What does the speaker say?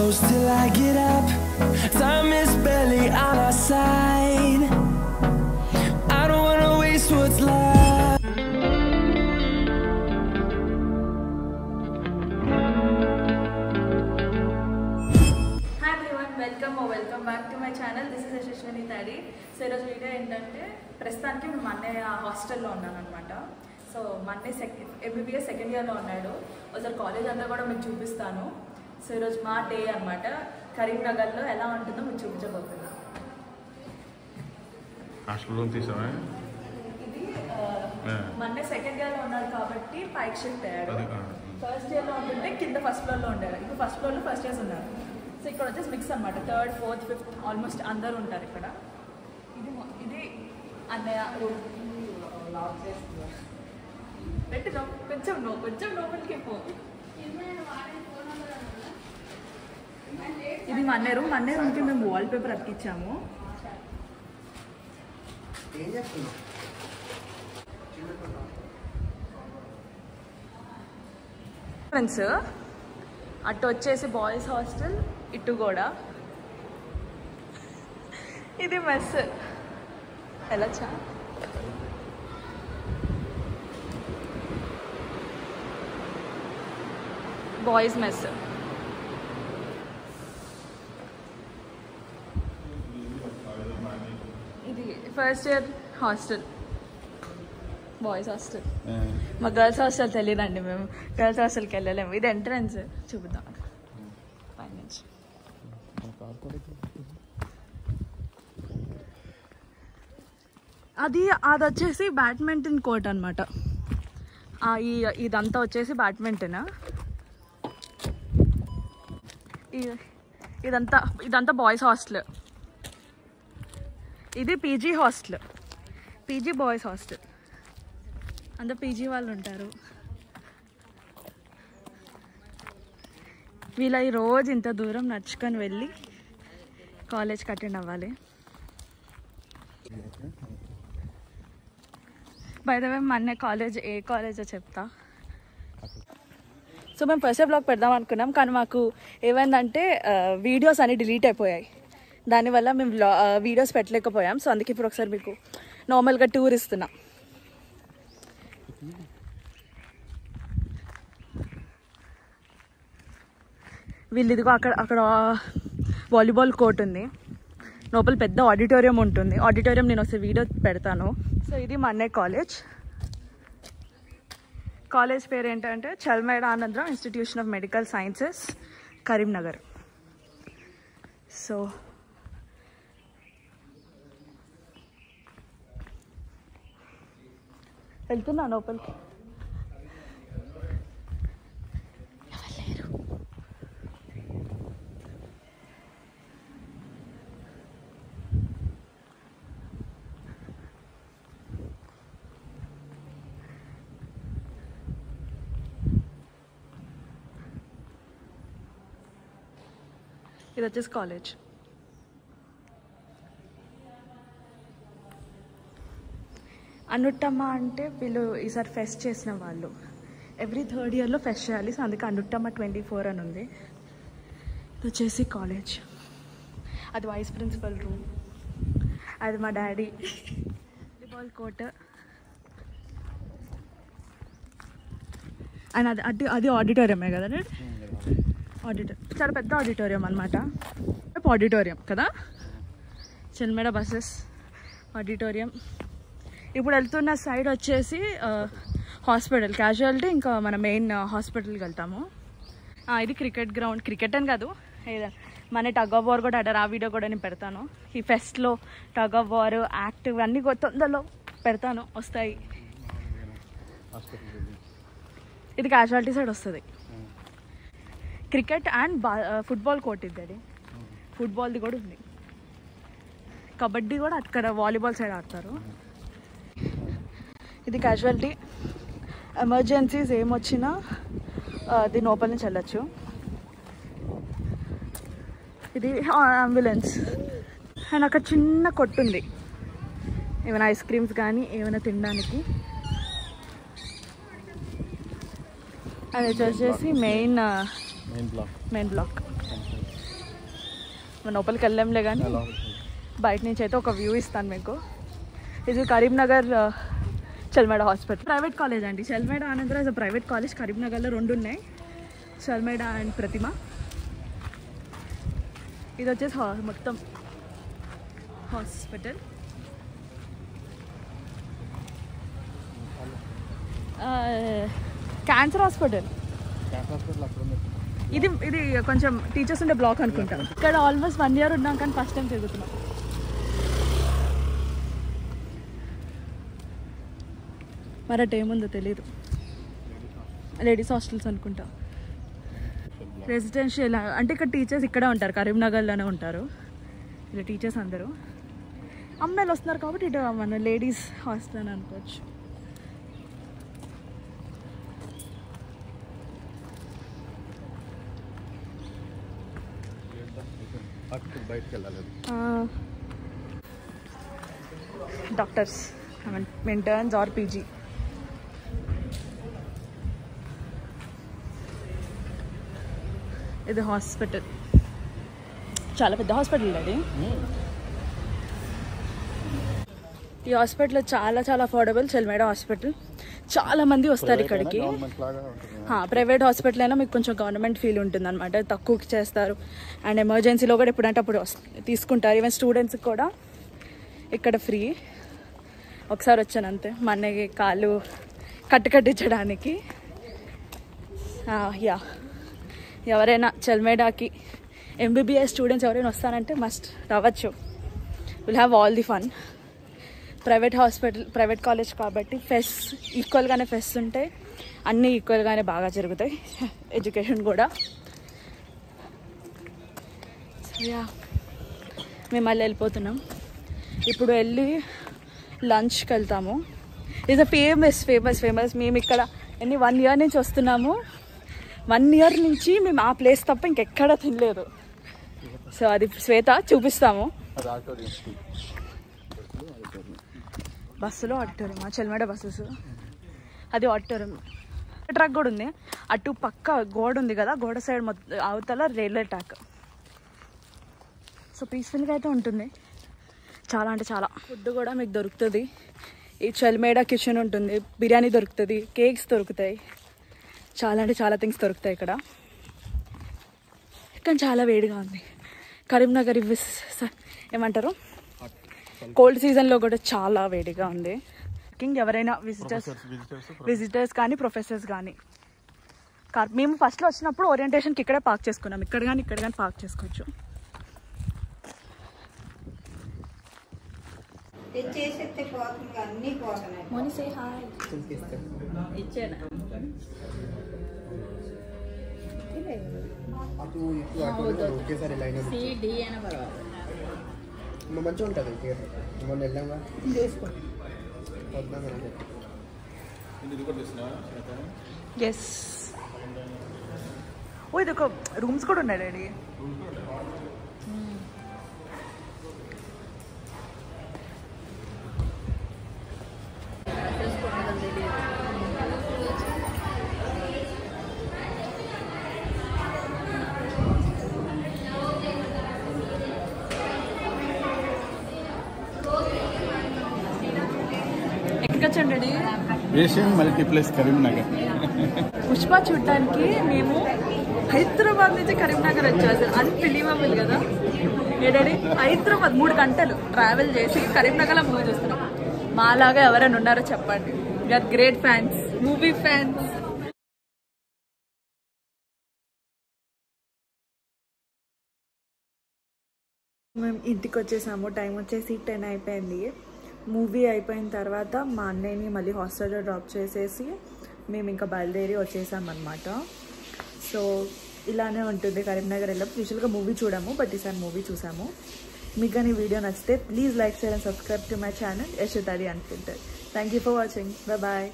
close till I get up. Time is barely on our side. I don't wanna waste what's left. Hi everyone, welcome back to my channel. This is Yashashwini Tadi. So ఈరోజు video ఏంటంటే ప్రస్తుతానికి మేము అన్నయ్య హాస్టల్లో ఉన్నాను అనమాట. So Monday MBBS second ఇయర్లో ఉన్నాడు. ఒకసారి కాలేజ్ అంతా కూడా మీకు చూపిస్తాను. సో ఈరోజు మా డే అనమాట. కరీంనగర్లో ఎలా ఉంటుందో మీకు చూపించబోతున్నాను. ఇది మండే సెకండ్ ఇయర్లో ఉన్నాడు కాబట్టి పైకి షిఫ్ట్ అయ్యాడు. ఫస్ట్ ఇయర్లో ఉంటుంటే కింద ఫస్ట్ ఫ్లోర్లో ఉండాడు. ఇప్పుడు ఫస్ట్ ఫ్లోర్లో ఫస్ట్ ఇయర్స్ ఉన్నారు. సో ఇక్కడ వచ్చేసి మిక్స్ అనమాట. థర్డ్, ఫోర్త్, ఫిఫ్త్ ఆల్మోస్ట్ అందరూ ఉంటారు ఇక్కడ. ఇది అన్నయ్య రూమ్. పెట్టు కొంచెం లోపలికి పో. ఇది మా అన్నయ్య రూమ్. అన్నయ్య రూమ్కి మేము వాల్ పేపర్ అతికిచ్చాము. ఫ్రెండ్స్ అటు వచ్చేసి బాయ్స్ హాస్టల్, ఇటు కూడా. ఇది మెస్. వెళ్ళచ్చా? Boys mess. ఇది first year hostel, boys hostel. మా గర్ల్స్ హాస్టల్ తెలియదండి, మేము గర్ల్స్ హాస్టల్కి వెళ్ళలేము. ఇది ఎంట్రన్స్ చూపుదాం పైనుంచి. అది వచ్చేసి బ్యాడ్మింటన్ కోర్ట్ అనమాట. ఇదంతా వచ్చేసి బ్యాడ్మింటన్. ఇదంతా బాయ్స్ హాస్టల్. ఇది PG hostel, PG boys hostel. అంత పీజీ వాళ్ళు ఉంటారు. వీళ్ళ ఈ రోజు ఇంత దూరం నడుచుకొని వెళ్ళి కాలేజ్కి అటెండ్ అవ్వాలి. బై ద వే మన కాలేజ్ ఏ కాలేజో చెప్తా. సో మేము ఫస్ట్ బ్లాగ్ పెడదాం అనుకున్నాం, కానీ మాకు ఏమైందంటే వీడియోస్ అన్ని డిలీట్ అయిపోయాయి. దానివల్ల మేము వీడియోస్ పెట్టలేకపోయాం. సో అందుకే ఇప్పుడు ఒకసారి మీకు నార్మల్గా టూర్ ఇస్తున్నా. వీళ్ళు ఇదిగో అక్కడ వాలీబాల్ కోర్ట్ ఉంది. లోపల పెద్ద ఆడిటోరియం ఉంటుంది. ఆడిటోరియం నేను ఒకసారి వీడియో పెడతాను. సో ఇది మా అన్నయ్య కాలేజ్. కాలేజ్ పేరు ఏంటంటే Chalmeda Anandarao institution of medical sciences, Karimnagar. So వెళ్తున్నా లోపలికి. ఇది వచ్చేసి కాలేజ్. అనుట్టమ్మ అంటే వీళ్ళు ఈసారి ఫెస్ట్ చేసిన వాళ్ళు. ఎవ్రీ థర్డ్ ఇయర్లో ఫెస్ట్ చేయాలి. సో అందుకే అనుట్టమ్మ 24 అని ఉంది. ఇది వచ్చేసి కాలేజ్. అది వైస్ ప్రిన్సిపల్ రూమ్. అది మా డాడీ. Volleyball court. అండ్ అది ఆడిటోరియమే కదా డాడీ? ఆడిటోరియం చాలా పెద్ద ఆడిటోరియం అనమాట. ఆడిటోరియం కదా, చెల్మేడ బస్సెస్ ఆడిటోరియం. ఇప్పుడు వెళ్తున్న సైడ్ వచ్చేసి హాస్పిటల్, క్యాజువాలిటీ, ఇంకా మన మెయిన్ హాస్పిటల్కి వెళ్తాము. ఇది క్రికెట్ గ్రౌండ్. క్రికెట్ అని కాదు, మన టగ్ ఆఫ్ వార్ కూడా ఆడారు. ఆ వీడియో కూడా నేను పెడతాను. ఈ ఫెస్ట్లో టగ్ ఆఫ్ వార్, యాక్టివ్ అన్నీ తొందరలో పెడతాను, వస్తాయి. ఇది క్యాజువాలిటీ సైడ్ వస్తుంది. క్రికెట్ అండ్ ఫుట్బాల్ కోర్ట్ ఇది. అది ఫుట్బాల్ది కూడా ఉంది. కబడ్డీ కూడా అక్కడ వాలీబాల్ సైడ్ ఆడతారు. ఇది క్యాజువాలిటీ. ఎమర్జెన్సీస్ ఏమొచ్చినా దీని ఓపెన్ నుంచి వెళ్ళచ్చు. ఇది అంబులెన్స్. అండ్ అక్కడ చిన్న కొట్టు ఉంది, ఏమైనా ఐస్ క్రీమ్స్ కానీ ఏమైనా తినడానికి. అది వచ్చేసి మెయిన్ బ్లాక్. లోపలికి వెళ్ళాంలే కానీ బయట నుంచి అయితే ఒక వ్యూ ఇస్తాను మీకు. ఇది Karimnagar Chalmeda hospital, private college అండి. Chalmeda Anandrao is private college. కరీంనగర్లో 2 ఉన్నాయి, చల్మేడ అండ్ ప్రతిమ. ఇది వచ్చేసి మొత్తం హాస్పిటల్. Cancer hospital. ఇది కొంచెం టీచర్స్ ఉండే బ్లాక్ అనుకుంటా. ఇక్కడ ఆల్మోస్ట్ 1 year ఉన్నాం కానీ ఫస్ట్ టైం తిరుగుతున్నాం. మరి అటు ఏముందో తెలీదు. లేడీస్ హాస్టల్స్ అనుకుంటా. రెసిడెన్షియల్ అంటే ఇక్కడ టీచర్స్ ఇక్కడే ఉంటారు, కరీంనగర్లోనే ఉంటారు. ఇలా టీచర్స్ అందరూ అమ్మాయిలు వస్తున్నారు కాబట్టి ఇటు మన లేడీస్ హాస్టల్ అని అనుకోవచ్చు. Doctors interns or PG. ఇది హాస్పిటల్, చాలా పెద్ద హాస్పిటల్ అది. ఈ హాస్పిటల్ చాలా చాలా అఫోర్డబుల్. చల్మేడ హాస్పిటల్ చాలా మంది వస్తారు ఇక్కడికి. ప్రైవేట్ హాస్పిటల్ అయినా మీకు కొంచెం గవర్నమెంట్ ఫీల్ ఉంటుంది అనమాట, తక్కువకి చేస్తారు. అండ్ ఎమర్జెన్సీలో కూడా ఎప్పుడంటే అప్పుడు తీసుకుంటారు. ఈవెన్ స్టూడెంట్స్కి కూడా ఇక్కడ ఫ్రీ. ఒకసారి వచ్చాను అంతే, మా అన్నయ్యకి కాళ్ళు కట్టించడానికి. యా, ఎవరైనా చల్మేడాకి ఎంబీబీఎస్ స్టూడెంట్స్ ఎవరైనా వస్తారంటే మస్ట్ రావచ్చు. Will have all the fun. Private hospital, private college కాబట్టి ఫెస్ ఈక్వల్గానే ఫెస్ ఉంటాయి, అన్నీ ఈక్వల్గానే బాగా జరుగుతాయి. ఎడ్యుకేషన్ కూడా. యా, మేము మళ్ళీ వెళ్ళిపోతున్నాం. ఇప్పుడు వెళ్ళి లంచ్కి వెళ్తాము. Is a famous famous famous. మేము ఇక్కడ 1 year నుంచి వస్తున్నాము. 1 year నుంచి మేము ఆ ప్లేస్ తప్ప ఇంకెక్కడా తినలేదు. సో అది శ్వేత చూపిస్తాము. బస్సులో ఆడిటోరియం, చల్మేడ బస్సెస్. అది ఆడిటోరియం. ట్రాక్ కూడా ఉంది. అటు పక్క గోడ ఉంది కదా, గోడ సైడ్ అవతల రైల్వే ట్రాక్. సో పీస్ఫుల్గా అయితే ఉంటుంది. చాలా అంటే చాలా. ఫుడ్ కూడా మీకు దొరుకుతుంది. ఈ చల్మేడ కిచెన్ ఉంటుంది, బిర్యానీ దొరుకుతుంది, కేక్స్ దొరుకుతాయి, చాలా అంటే చాలా థింగ్స్ దొరుకుతాయి ఇక్కడ. కానీ చాలా వేడిగా ఉంది. కరీంనగర్ ఏమంటారు, కోల్డ్ సీజన్లో కూడా చాలా వేడిగా ఉంది. ఎవరైనా విజిటర్స్ కానీ ప్రొఫెసర్స్ కానీ, మేము ఫస్ట్లో వచ్చినప్పుడు ఓరియంటేషన్కి ఇక్కడే పార్క్ చేసుకున్నాం. ఇక్కడ కానీ పార్క్ చేసుకోవచ్చు. మంచిగా ఉంటుంది. మొన్న వెళ్ళాంగా ఎస్. ఓ ఇది ఒక రూమ్స్ కూడా ఉన్నాయి డాడీ. ఎక్కచ్చండి ఏషియన్ మల్టీప్లెక్స్ కరీంనగర్. పుష్ప చూడటానికి మేము హైదరాబాద్ నుంచి కరీంనగర్ వచ్చాము. అన్బిలీవబుల్ కదా ఏంటండి. హైదరాబాద్ 3 గంటలు ట్రావెల్ చేసి కరీంనగర్లో మూవీ చూస్తున్నాం. మాలాగా ఎవరైనా ఉన్నారో చెప్పండి. You're great fans, movie fans. మేము ఇంటికి వచ్చేసాము. టైం వచ్చేసి 10 అయిపోయింది. మూవీ అయిపోయిన తర్వాత మా అన్నయ్యని మళ్ళీ హాస్టల్లో డ్రాప్ చేసేసి మేము ఇంకా బయలుదేరి వచ్చేసామన్నమాట. సో ఇలానే ఉంటుంది కరీంనగర్ వెళ్ళినప్పుడు. యూజువల్గా మూవీ చూడము, బట్ ఈసారి మూవీ చూసాము. మీకు కానీ వీడియో నచ్చితే please like, share and subscribe to my channel Yashodari unfiltered. Thank you for watching. Bye.